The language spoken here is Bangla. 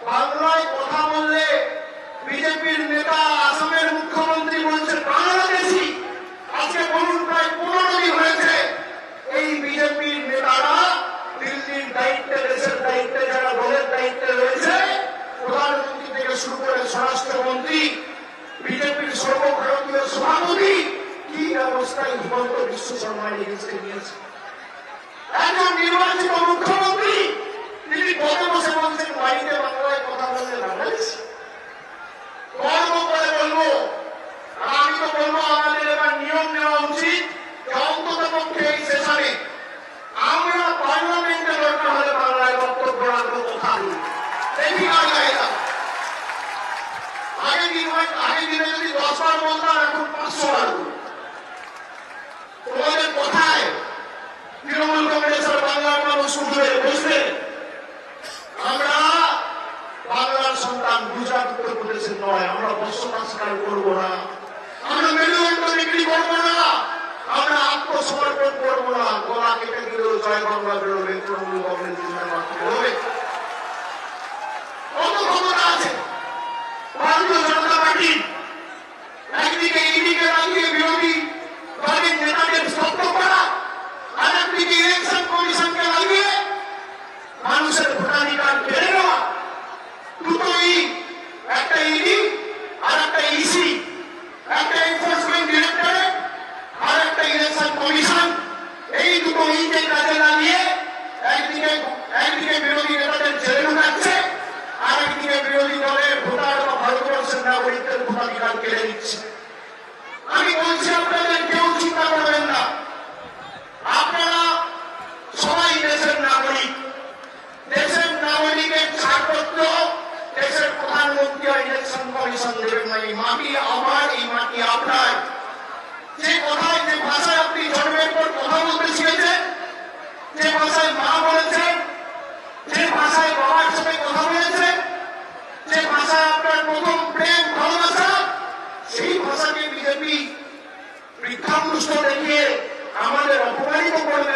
বাংলায় কথা বললে বিজেপির নেতা আসামের মুখ্যমন্ত্রী বলছে বাংলাদেশি। আজকে বলুন প্রায় 15 দিন হয়েছে এই বিজেপির নেতারা দিল্লির দায়িত্বে, দেশের দায়িত্বে, যারা দলের দায়িত্বে রয়েছে, প্রধানমন্ত্রী থেকে শুরু করে স্বরাষ্ট্রমন্ত্রী, বিজেপির সর্বভারতীয় সভাপতি, কি অবস্থায় হিমন্ত বিশ্ব শর্মা নিজেকে নিয়েছে। একজন নির্বাচিত মুখ্যমন্ত্রী তিনি পদে বসে বলছেন বাড়িতে বাংলায় কথা বললে বাংলাদেশি। গর্ব করে বলবো, আমি তো বলবো আমাদের এবার নিয়ম নেওয়া উচিত যে অন্তত পক্ষে এই সেশনে আমরা পার্লামেন্টে দরকার হলে বাংলায় বক্তব্য রাখবো, কথা বলি, দেখি বাংলায়। আগে দিনে যদি 10 বার বলতাম, এখন 500 বার বলি। তোমাদের কথায় তৃণমূল কংগ্রেসের বাংলার মানুষ উঠবে, বুঝবে আমরা বাংলার সন্তান, গুজরাট উত্তরপ্রদেশের নয়। আমরা বর্ষপাত করবো না, আমরা মেরুদণ্ড বিক্রি করবো না, আমরা আত্মসমর্পণ করবো না। গলা কেটে দিলেও জয় বাংলা বেরোবে, তৃণমূল কংগ্রেস বেরোবে। কত ক্ষমতা আছে ভারতীয় জনতা পার্টি। একদিকে ইডিকে লাগিয়ে বিরোধী দলের নেতাদের স্তব্ধ করা, আর একদিকে ইলেকশন কমিশনকে লাগিয়ে মানুষের ভোটাধিকার কেড়ে নেওয়া। দুটোই, একটা ইডি আর একটা ইসি, একটা এনফোর্সমেন্ট ডিরেক্টরেট আর একটা ইলেকশন কমিশন, এই দুটো ইকে কাজে লাগিয়ে একদিকে বিরোধী নেতাদের জেলে ঢুকাচ্ছে, আর একদিকে বিরোধী দলের ভোটার বা ভারতবর্ষের নাগরিকদের ভোটাধিকার কেড়ে নিচ্ছে। আমি বলছি আপনাদের কেউ চিন্তা করবেন না, আপনারা সবাই দেশের নাগরিক। দেশের নাগরিকের ছাড়পত্র দেশের প্রধানমন্ত্রী আর ইলেকশন কমিশন দেবেন না। এই মাটি আমার, এই মাটি আপনার। যে কথায়, যে ভাষায় আপনি জন্মের পর কথা বলতে শিখেছেন, যে ভাষায় মা বলেছেন, যে ভাষায় বাবার সাথে কথা বলেছেন, যে ভাষায় আপনার প্রথম প্রেম ভালোবাসা, সেই ভাষাকে বিজেপি বৃদ্ধাঙ্গুষ্ঠ দেখিয়ে আমাদের অপমানিত করবে।